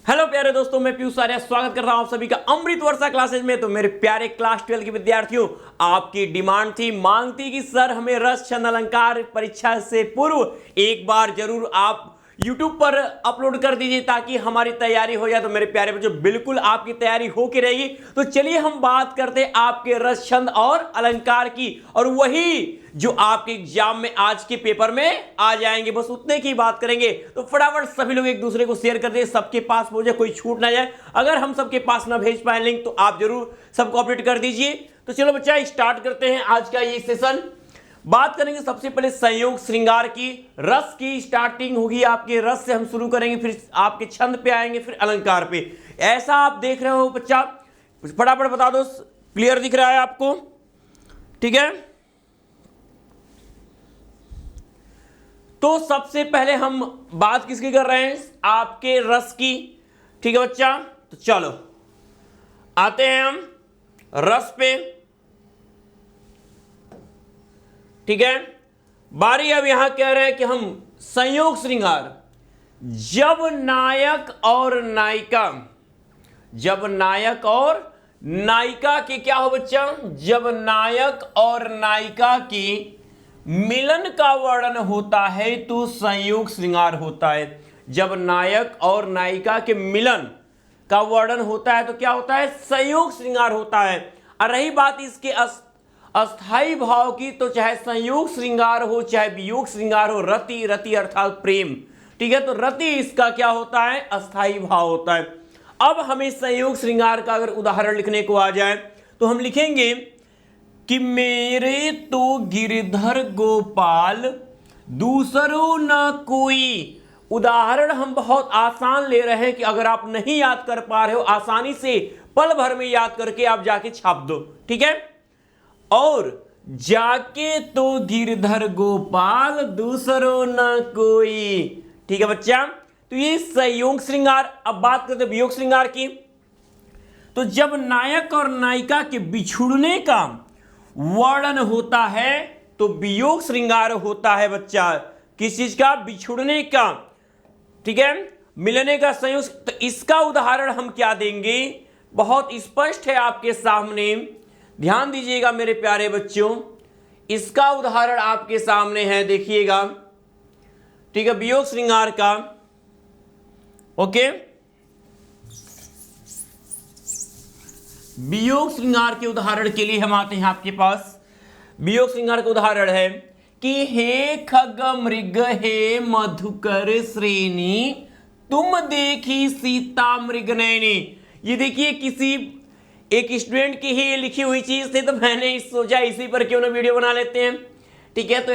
Hello प्यारे दोस्तों, मैं पीयूष आर्य स्वागत कर रहा हूं आप सभी का अमृत वर्षा क्लासेज में। तो मेरे प्यारे क्लास 12 के विद्यार्थियों, आपकी डिमांड थी, मांग थी कि सर हमें रस छंद अलंकार परीक्षा से पूर्व एक बार जरूर आप YouTube पर अपलोड कर दीजिए ताकि हमारी तैयारी हो जाए। तो मेरे प्यारे बच्चों, बिल्कुल आपकी तैयारी हो के रहेगी। तो चलिए हम बात करते हैं आपके रस छंद और अलंकार की, और वही जो आपके एग्जाम में आज के पेपर में आ जाएंगे, बस उतने की बात करेंगे। तो फटाफट सभी लोग एक दूसरे को शेयर कर दें, सबके पास पहुंचे, कोई छूट ना जाए। अगर हम सबके पास ना भेज पाए लिंक तो आप जरूर सबको अपडेट कर दीजिए। तो चलो बच्चा, स्टार्ट करते हैं आज का ये सेशन। बात करेंगे सबसे पहले संयोग श्रृंगार की। रस की स्टार्टिंग होगी, आपके रस से हम शुरू करेंगे, फिर आपके छंद पे आएंगे, फिर अलंकार पे। ऐसा आप देख रहे हो बच्चा, फटाफट बता दो, क्लियर दिख रहा है आपको? ठीक है, तो सबसे पहले हम बात किसकी कर रहे हैं? आपके रस की। ठीक है बच्चा, तो चलो आते हैं हम रस पे। ठीक है, बारी अब यहां कह रहे हैं कि हम संयोग श्रृंगार, जब नायक और नायिका, जब नायक और नायिका के क्या हो बच्चा? जब नायक और नायिका की मिलन का वर्णन होता है तो संयोग श्रृंगार होता है। जब नायक और नायिका के मिलन का वर्णन होता है तो क्या होता है? संयोग श्रृंगार होता है। और रही बात इसके अस्थाई भाव की, तो चाहे संयोग श्रृंगार हो चाहे वियोग श्रृंगार हो, रति, रति अर्थात प्रेम। ठीक है, तो रति इसका क्या होता है? अस्थाई भाव होता है। अब हमें संयोग श्रृंगार का अगर उदाहरण लिखने को आ जाए तो हम लिखेंगे कि मेरे तो गिरधर गोपाल दूसरो न कोई। उदाहरण हम बहुत आसान ले रहे हैं कि अगर आप नहीं याद कर पा रहे हो, आसानी से पल भर में याद करके आप जाके छाप दो। ठीक है, और जाके तो गिरधर गोपाल दूसरो न कोई। ठीक है बच्चा, तो ये संयोग श्रृंगार। अब बात करते हैं वियोग श्रृंगार की। तो जब नायक और नायिका के बिछुड़ने का वर्णन होता है तो वियोग श्रृंगार होता है बच्चा। किस चीज का? बिछुड़ने का। ठीक है, मिलने का संयोग। तो इसका उदाहरण हम क्या देंगे? बहुत स्पष्ट है आपके सामने, ध्यान दीजिएगा मेरे प्यारे बच्चों। इसका उदाहरण आपके सामने है, देखिएगा। ठीक है, वियोग श्रृंगार का। ओके, वियोग श्रृंगार के उदाहरण के लिए हम आते हैं आपके पास। वियोग श्रृंगार का उदाहरण है कि हे खग मृग हे मधुकर श्रेणी, तुम देखी सीता मृग नैनी। ये देखिए, किसी एक स्टूडेंट की ही लिखी हुई चीज थी, तो मैंने सोचा इसी पर क्यों ना वीडियो बना लेते हैं। ठीक है, तो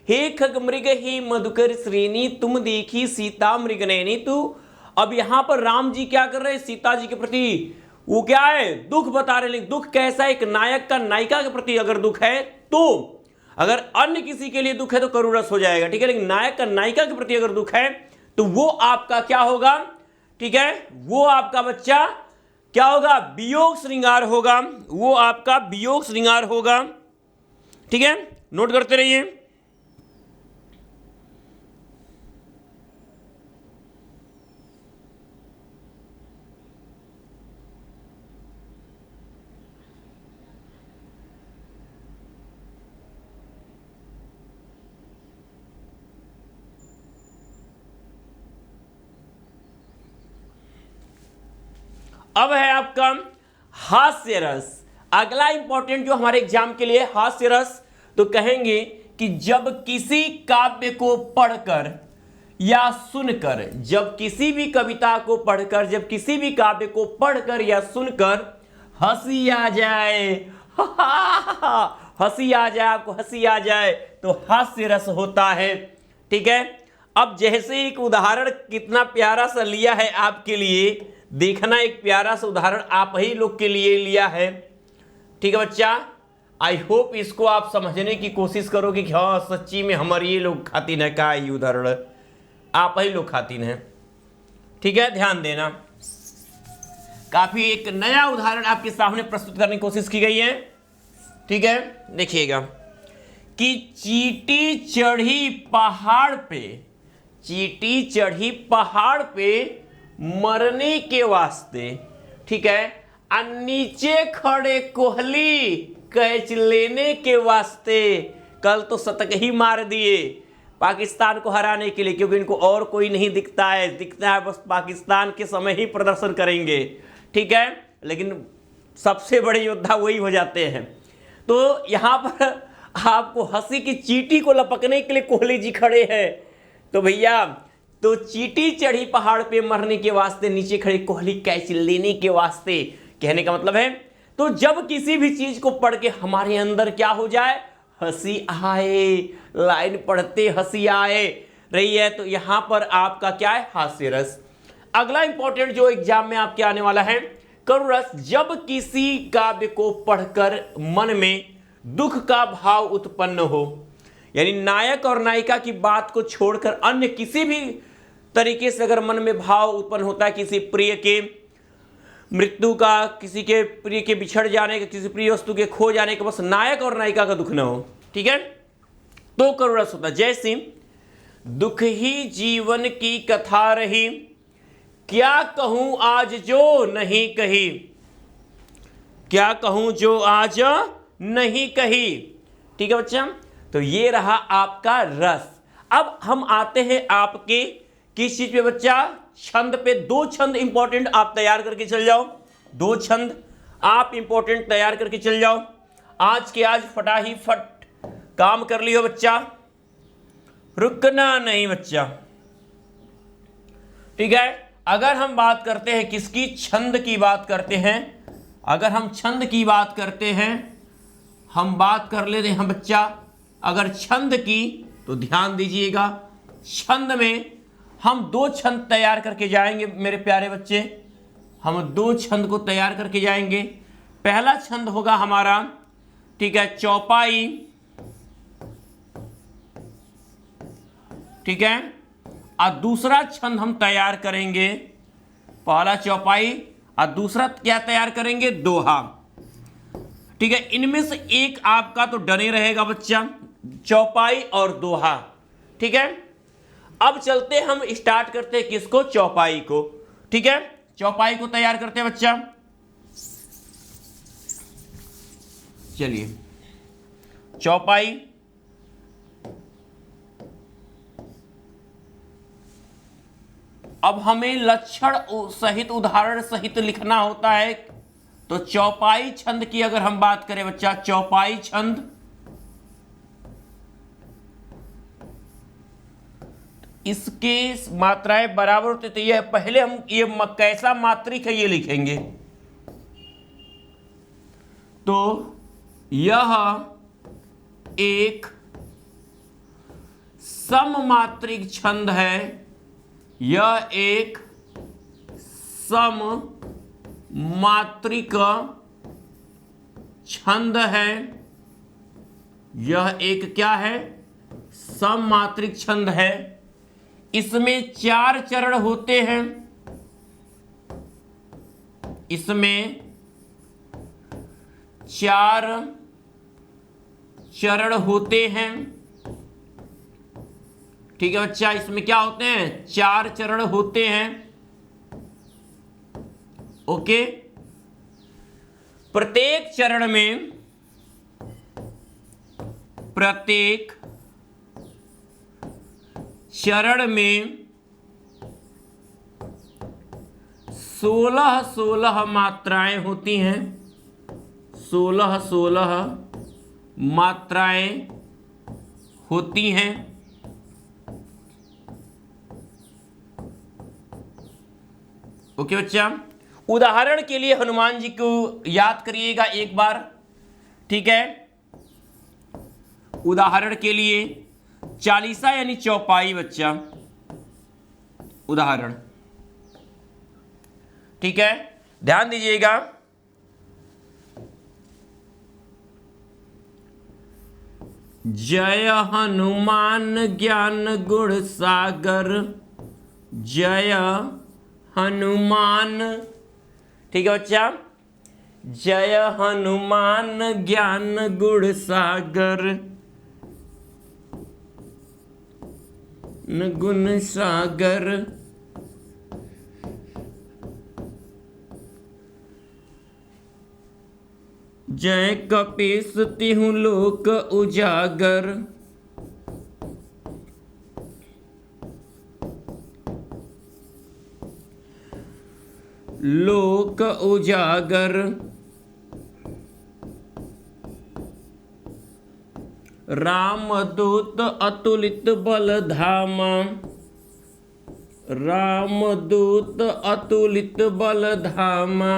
हे खग मृग हे मधुकर श्रेणी, तुम देखी सीता मृग नैनी। तो अब यहां पर राम जी क्या कर रहे हैं? सीता जी के प्रति वो क्या है? दुख बता रहे। लेकिन दुख कैसा? एक नायक का नायिका के प्रति अगर दुख है, तो अगर अन्य किसी के लिए दुख है तो करुण रस हो जाएगा। ठीक है, लेकिन नायक का नायिका के प्रति अगर दुख है तो वो आपका क्या होगा? ठीक है, वो आपका बच्चा क्या होगा? वियोग श्रृंगार होगा। वो आपका वियोग श्रृंगार होगा। ठीक है, नोट करते रहिए। अब है आपका हास्य रस। अगला इंपॉर्टेंट जो हमारे एग्जाम के लिए हास्य रस, तो कहेंगे कि जब किसी काव्य को पढ़कर या सुनकर, जब किसी भी कविता को पढ़कर, जब किसी भी काव्य को पढ़कर या सुनकर हंसी आ जाए, हंसी आ जाए, आपको हंसी आ जाए, तो हास्य रस होता है। ठीक है, अब जैसे एक उदाहरण कितना प्यारा सा लिया है आपके लिए, देखना, एक प्यारा सा उदाहरण आप ही लोग के लिए लिया है। ठीक है बच्चा, आई होप इसको आप समझने की कोशिश करोगे कि हाँ सच्ची में हमारे ये लोग खातिन है। का ये उदाहरण आप ही लोग खातिन है। ठीक है, ध्यान देना, काफी एक नया उदाहरण आपके सामने प्रस्तुत करने की कोशिश की गई है। ठीक है, देखिएगा कि चींटी चढ़ी पहाड़ पे चींटी चढ़ी पहाड़ पे मरने के वास्ते, ठीक है, और नीचे खड़े कोहली कैच लेने के वास्ते। कल तो शतक ही मार दिए पाकिस्तान को हराने के लिए, क्योंकि इनको और कोई नहीं दिखता है बस पाकिस्तान के समय ही प्रदर्शन करेंगे, ठीक है, लेकिन सबसे बड़े योद्धा वही हो जाते हैं। तो यहाँ पर आपको हंसी की चींटी को लपकने के लिए कोहली जी खड़े हैं। तो भैया, तो चींटी चढ़ी पहाड़ पे मरने के वास्ते, नीचे खड़े कोहली कैच लेने के वास्ते, कहने का मतलब है तो जब किसी भी चीज को पढ़ के हमारे अंदर क्या हो जाए, हंसी आए, लाइन पढ़ते हंसी आए रही है, तो यहां पर आपका क्या है, हास्य रस। अगला इंपॉर्टेंट जो एग्जाम में आपके आने वाला है, करुण रस। जब किसी काव्य को पढ़कर मन में दुख का भाव उत्पन्न हो, यानी नायक और नायिका की बात को छोड़कर अन्य किसी भी तरीके से अगर मन में भाव उत्पन्न होता है, किसी प्रिय के मृत्यु का, किसी के प्रिय के बिछड़ जाने का, किसी प्रिय वस्तु के खो जाने का, बस नायक और नायिका का दुख न हो, ठीक है, तो करुण रस होता है। जैसे दुख ही जीवन की कथा रही, क्या कहूं आज जो नहीं कही, क्या कहूं जो आज नहीं कही, ठीक है बच्चा। तो ये रहा आपका रस। अब हम आते हैं आपके किस चीज पे बच्चा, छंद पे। दो छंद इंपॉर्टेंट आप तैयार करके चल जाओ, दो छंद आप इंपॉर्टेंट तैयार करके चल जाओ। आज के आज फटा ही फट काम कर लियो बच्चा, रुकना नहीं बच्चा, ठीक है। अगर हम बात करते हैं किसकी, छंद की बात करते हैं, अगर हम छंद की बात करते हैं, हम बात कर लेते हैं बच्चा अगर छंद की, तो ध्यान दीजिएगा, छंद में हम दो छंद तैयार करके जाएंगे मेरे प्यारे बच्चे, हम दो छंद को तैयार करके जाएंगे। पहला छंद होगा हमारा, ठीक है, चौपाई, ठीक है, और दूसरा छंद हम तैयार करेंगे, पहला चौपाई और दूसरा क्या तैयार करेंगे, दोहा, ठीक है। इनमें से एक आपका तो डने रहेगा बच्चा, चौपाई और दोहा, ठीक है। अब चलते हम स्टार्ट करते हैं किसको, चौपाई को, ठीक है, चौपाई को तैयार करते हैं बच्चा। चलिए चौपाई, अब हमें लक्षण सहित उदाहरण सहित लिखना होता है। तो चौपाई छंद की अगर हम बात करें बच्चा, चौपाई छंद, इसके मात्राएं बराबर होते, तो ये पहले हम ये कैसा मात्रिक है ये लिखेंगे। तो यह एक सममात्रिक छंद है, यह एक सममात्रिक छंद है, यह एक क्या है, सममात्रिक छंद है। इसमें 4 चरण होते हैं, इसमें 4 चरण होते हैं, ठीक है बच्चा, इसमें क्या होते हैं, 4 चरण होते हैं, ओके। प्रत्येक चरण में, प्रत्येक चरण में 16 मात्राएं होती हैं, 16 मात्राएं होती हैं, ओके बच्चा। उदाहरण के लिए हनुमान जी को याद करिएगा एक बार, ठीक है, उदाहरण के लिए चालीसा यानी चौपाई बच्चा, उदाहरण, ठीक है, ध्यान दीजिएगा। जय हनुमान ज्ञान गुण सागर, जय हनुमान, ठीक है बच्चा, जय हनुमान ज्ञान गुण सागर, गुण सागर, जय कपीस तिहु लोक उजागर, लोक उजागर, रामदूत अतुलित बल धामा, रामदूत अतुलित बल धामा,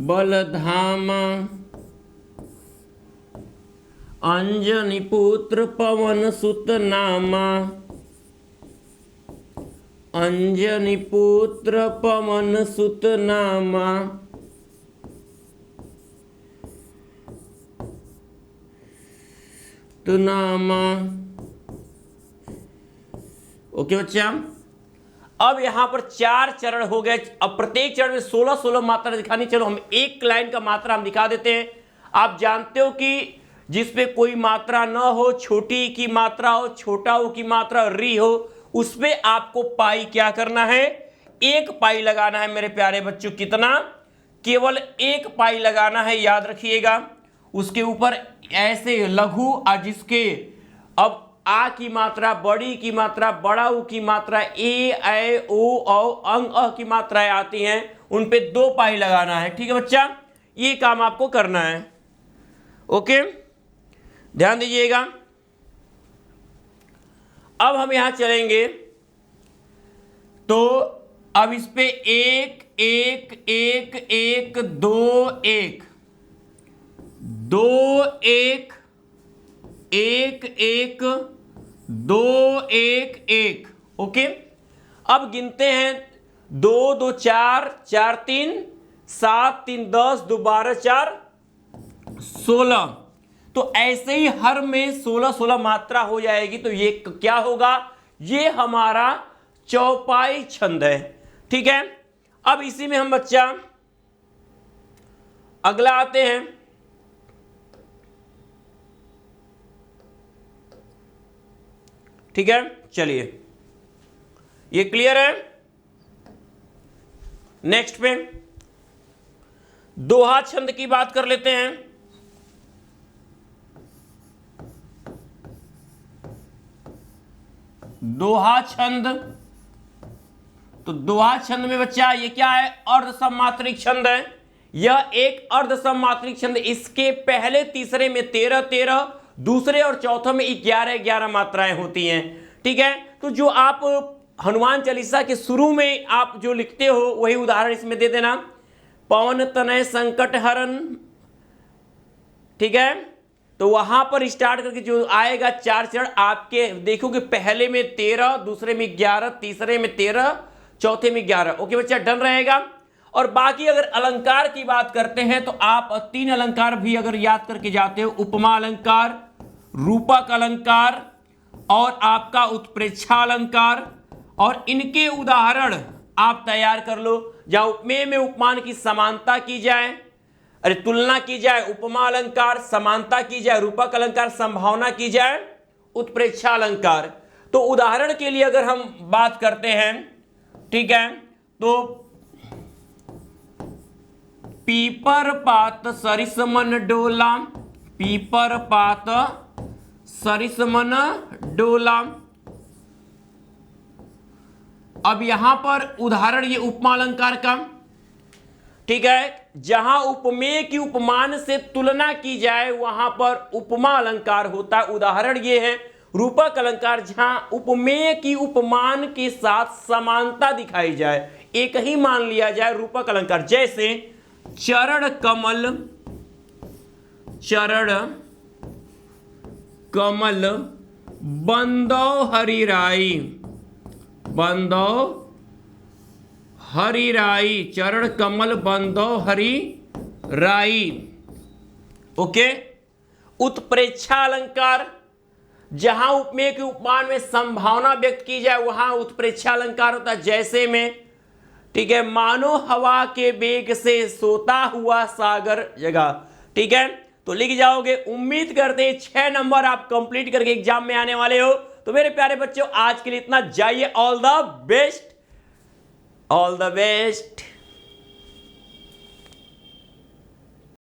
बलधामा, अंजनी पुत्र पवन सुत नामा, अंजनी पुत्र पवन सुत नामा, नामा। ओके बच्चा, अब यहां पर 4 चरण हो गए। अब प्रत्येक चरण में 16-16 मात्रा दिखानी। चलो हम एक लाइन का मात्रा हम दिखा देते हैं। आप जानते हो कि जिसपे कोई मात्रा न हो, छोटी की मात्रा हो, छोटा हो की मात्रा री हो, उस पे आपको पाई क्या करना है? 1 पाई लगाना है मेरे प्यारे बच्चों। कितना? केवल 1 पाई लगाना है, याद रखिएगा। उसके ऊपर ऐसे लघु जिसके अब आ की मात्रा, बड़ी की मात्रा, बड़ा उ की मात्रा, ए ऐ ओ औ अंग अ की मात्राएं आती हैं, उन पे 2 पाई लगाना है। ठीक है बच्चा, ये काम आपको करना है। ओके, ध्यान दीजिएगा। अब हम यहां चलेंगे तो अब इस पे 1 1 1 1 2 1 2 1 1 1 2 1 1। ओके, अब गिनते हैं। 2 2 4 4 3 7 3 10 2 12 4 16। तो ऐसे ही हर में 16-16 मात्रा हो जाएगी। तो ये क्या होगा? ये हमारा चौपाई छंद है। ठीक है, अब इसी में हम बच्चा अगला आते हैं। ठीक है, चलिए, ये क्लियर है। नेक्स्ट पे दोहा छंद की बात कर लेते हैं। दोहा छंद, तो दोहा छंद में बच्चा ये क्या है? अर्ध सममात्रिक छंद है। यह एक अर्ध सममात्रिक छंद। इसके पहले तीसरे में 13 13, दूसरे और चौथे में 11 11 मात्राएं होती हैं। ठीक है, तो जो आप हनुमान चालीसा के शुरू में आप जो लिखते हो वही उदाहरण इसमें दे देना। पवन तनय संकट हरन। ठीक है, तो वहां पर स्टार्ट करके जो आएगा 4 चरण आपके देखो कि पहले में 13, दूसरे में 11, तीसरे में 13, चौथे में 11। ओके बच्चा, डन रहेगा। और बाकी अगर अलंकार की बात करते हैं तो आप 3 अलंकार भी अगर याद करके जाते हो, उपमा अलंकार, रूपक अलंकार और आपका उत्प्रेक्षा अलंकार, और इनके उदाहरण आप तैयार कर लो। जहां उपमेय में उपमान की समानता की जाए, अरे तुलना की जाए, उपमा अलंकार, समानता की जाए, रूपक अलंकार, संभावना की जाए, उत्प्रेक्षा अलंकार। तो उदाहरण के लिए अगर हम बात करते हैं, ठीक है, तो पीपर पात सरिस मन डोला, पीपर पात सरिस मन डोला। अब यहां पर उदाहरण ये उपमा अलंकार का। ठीक है, जहां उपमेय की उपमान से तुलना की जाए वहां पर उपमा अलंकार होता है। उदाहरण ये है रूपक अलंकार, जहां उपमेय की उपमान के साथ समानता दिखाई जाए, एक ही मान लिया जाए रूपक अलंकार। जैसे चरण कमल, चरण कमल बंदो हरिराई, बंदो हरिराई, चरण कमल बंदो हरि राई। ओके, उत्प्रेक्षा अलंकार, जहां उपमेय के उपमान में संभावना व्यक्त की जाए वहां उत्प्रेक्षा अलंकार होता है। जैसे में, ठीक है, मानो हवा के वेग से सोता हुआ सागर जगा। ठीक है, तो लिख जाओगे। उम्मीद करते हैं 6 नंबर आप कंप्लीट करके एग्जाम में आने वाले हो। तो मेरे प्यारे बच्चों आज के लिए इतना, जाइए, all the best, all the best.